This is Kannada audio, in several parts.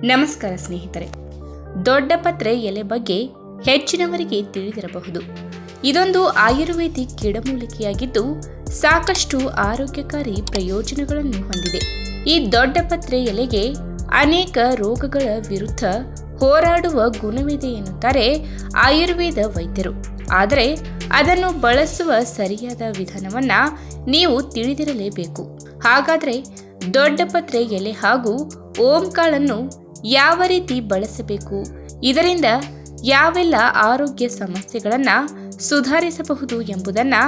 ನಮಸ್ಕಾರ ಸ್ನೇಹಿತರೆ. ದೊಡ್ಡ ಪತ್ರೆ ಎಲೆ ಬಗ್ಗೆ ಹೆಚ್ಚಿನವರಿಗೆ ತಿಳಿದಿರಬಹುದು. ಇದೊಂದು ಆಯುರ್ವೇದಿಕ್ ಗಿಡಮೂಲಿಕೆಯಾಗಿದ್ದು ಸಾಕಷ್ಟು ಆರೋಗ್ಯಕಾರಿ ಪ್ರಯೋಜನಗಳನ್ನು ಹೊಂದಿದೆ. ಈ ದೊಡ್ಡ ಪತ್ರೆ ಎಲೆಗೆ ಅನೇಕ ರೋಗಗಳ ವಿರುದ್ಧ ಹೋರಾಡುವ ಗುಣವಿದೆ ಎನ್ನುತ್ತಾರೆ ಆಯುರ್ವೇದ ವೈದ್ಯರು. ಆದರೆ ಅದನ್ನು ಬಳಸುವ ಸರಿಯಾದ ವಿಧಾನವನ್ನ ನೀವು ತಿಳಿದಿರಲೇಬೇಕು. ಹಾಗಾದರೆ ದೊಡ್ಡ ಪತ್ರೆ ಎಲೆ ಹಾಗೂ ಓಂ ಕಾಳನ್ನು ಯಾವ ರೀತಿ ಬಳಸಬೇಕು, ಇದರಿಂದ ಯಾವೆಲ್ಲ ಆರೋಗ್ಯ ಸಮಸ್ಯೆಗಳನ್ನು ಸುಧಾರಿಸಬಹುದು ಎಂಬುದನ್ನು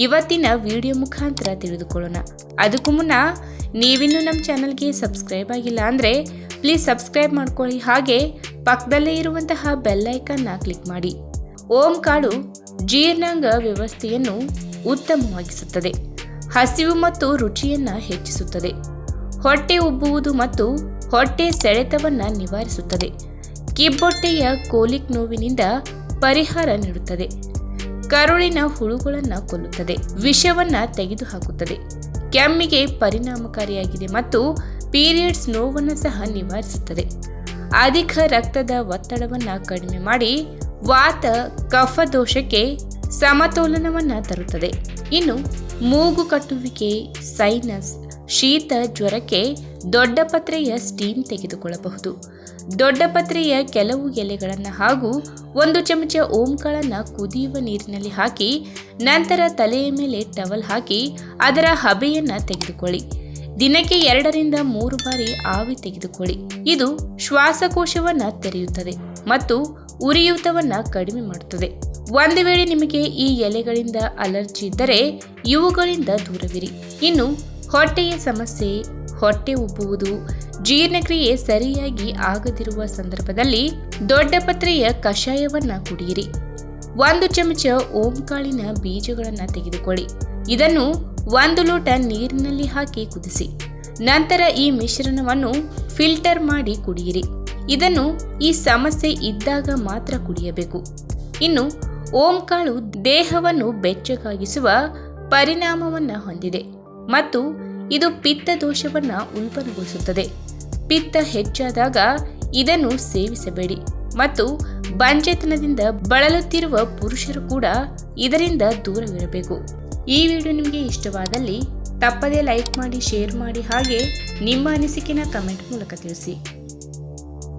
ಇವತ್ತಿನ ವಿಡಿಯೋ ಮುಖಾಂತರ ತಿಳಿದುಕೊಳ್ಳೋಣ. ಅದಕ್ಕೂ ಮುನ್ನ ನೀವಿನ್ನೂ ನಮ್ಮ ಚಾನಲ್ಗೆ ಸಬ್ಸ್ಕ್ರೈಬ್ ಆಗಿಲ್ಲ ಅಂದರೆ ಪ್ಲೀಸ್ ಸಬ್ಸ್ಕ್ರೈಬ್ ಮಾಡ್ಕೊಳ್ಳಿ. ಹಾಗೆ ಪಕ್ಕದಲ್ಲೇ ಇರುವಂತಹ ಬೆಲ್ ಐಕನ್ನ ಕ್ಲಿಕ್ ಮಾಡಿ. ಓಂ ಕಾಳು ಜೀರ್ಣಾಂಗ ವ್ಯವಸ್ಥೆಯನ್ನು ಉತ್ತಮವಾಗಿಸುತ್ತದೆ, ಹಸಿವು ಮತ್ತು ರುಚಿಯನ್ನು ಹೆಚ್ಚಿಸುತ್ತದೆ, ಹೊಟ್ಟೆ ಉಬ್ಬುವುದು ಮತ್ತು ಹೊಟ್ಟೆ ಸೆಳೆತವನ್ನು ನಿವಾರಿಸುತ್ತದೆ, ಕಿಬ್ಬೊಟ್ಟೆಯ ಕೋಲಿಕ್ ನೋವಿನಿಂದ ಪರಿಹಾರ ನೀಡುತ್ತದೆ, ಕರುಳಿನ ಹುಳುಗಳನ್ನು ಕೊಲ್ಲುತ್ತದೆ, ವಿಷವನ್ನು ತೆಗೆದುಹಾಕುತ್ತದೆ, ಕೆಮ್ಮಿಗೆ ಪರಿಣಾಮಕಾರಿಯಾಗಿದೆ ಮತ್ತು ಪೀರಿಯಡ್ಸ್ ನೋವನ್ನು ಸಹ ನಿವಾರಿಸುತ್ತದೆ, ಅಧಿಕ ರಕ್ತದ ಒತ್ತಡವನ್ನು ಕಡಿಮೆ ಮಾಡಿ ವಾತ ಕಫ ದೋಷಕ್ಕೆ ಸಮತೋಲನವನ್ನು ತರುತ್ತದೆ. ಇನ್ನು ಮೂಗು ಕಟ್ಟುವಿಕೆ, ಸೈನಸ್, ಶೀತ ಜ್ವರಕ್ಕೆ ದೊಡ್ಡ ಪತ್ರೆಯ ಸ್ಟೀಮ್ ತೆಗೆದುಕೊಳ್ಳಬಹುದು. ದೊಡ್ಡ ಪತ್ರೆಯ ಕೆಲವು ಎಲೆಗಳನ್ನು ಹಾಗೂ 1 ಚಮಚ ಓಂಕಾಳನ್ನು ಕುದಿಯುವ ನೀರಿನಲ್ಲಿ ಹಾಕಿ ನಂತರ ತಲೆಯ ಮೇಲೆ ಟವಲ್ ಹಾಕಿ ಅದರ ಹಬೆಯನ್ನು ತೆಗೆದುಕೊಳ್ಳಿ. ದಿನಕ್ಕೆ 2 ರಿಂದ 3 ಬಾರಿ ಆವಿ ತೆಗೆದುಕೊಳ್ಳಿ. ಇದು ಶ್ವಾಸಕೋಶವನ್ನು ತೆರೆಯುತ್ತದೆ ಮತ್ತು ಉರಿಯೂತವನ್ನು ಕಡಿಮೆ ಮಾಡುತ್ತದೆ. ಒಂದು ವೇಳೆ ನಿಮಗೆ ಈ ಎಲೆಗಳಿಂದ ಅಲರ್ಜಿ ಇದ್ದರೆ ಇವುಗಳಿಂದ ದೂರವಿರಿ. ಇನ್ನು ಹೊಟ್ಟೆಯ ಸಮಸ್ಯೆ, ಹೊಟ್ಟೆ ಉಬ್ಬುವುದು, ಜೀರ್ಣಕ್ರಿಯೆ ಸರಿಯಾಗಿ ಆಗದಿರುವ ಸಂದರ್ಭದಲ್ಲಿ ದೊಡ್ಡ ಪತ್ರೆಯ ಕಷಾಯವನ್ನು ಕುಡಿಯಿರಿ. 1 ಚಮಚ ಓಂಕಾಳಿನ ಬೀಜಗಳನ್ನು ತೆಗೆದುಕೊಳ್ಳಿ. ಇದನ್ನು 1 ಲೋಟ ನೀರಿನಲ್ಲಿ ಹಾಕಿ ಕುದಿಸಿ ನಂತರ ಈ ಮಿಶ್ರಣವನ್ನು ಫಿಲ್ಟರ್ ಮಾಡಿ ಕುಡಿಯಿರಿ. ಇದನ್ನು ಈ ಸಮಸ್ಯೆ ಇದ್ದಾಗ ಮಾತ್ರ ಕುಡಿಯಬೇಕು. ಇನ್ನು ಓಂಕಾಳು ದೇಹವನ್ನು ಬೆಚ್ಚಗಾಗಿಸುವ ಪರಿಣಾಮವನ್ನು ಹೊಂದಿದೆ ಮತ್ತು ಇದು ಪಿತ್ತ ದೋಷವನ್ನು ಉಲ್ಬಣಗೊಳಿಸುತ್ತದೆ. ಪಿತ್ತ ಹೆಚ್ಚಾದಾಗ ಇದನ್ನು ಸೇವಿಸಬೇಡಿ ಮತ್ತು ಬಂಜೆತನದಿಂದ ಬಳಲುತ್ತಿರುವ ಪುರುಷರು ಕೂಡ ಇದರಿಂದ ದೂರವಿರಬೇಕು. ಈ ವಿಡಿಯೋ ನಿಮಗೆ ಇಷ್ಟವಾದಲ್ಲಿ ತಪ್ಪದೇ ಲೈಕ್ ಮಾಡಿ, ಶೇರ್ ಮಾಡಿ, ಹಾಗೆ ನಿಮ್ಮ ಅನಿಸಿಕೆನ ಕಮೆಂಟ್ ಮೂಲಕ ತಿಳಿಸಿ.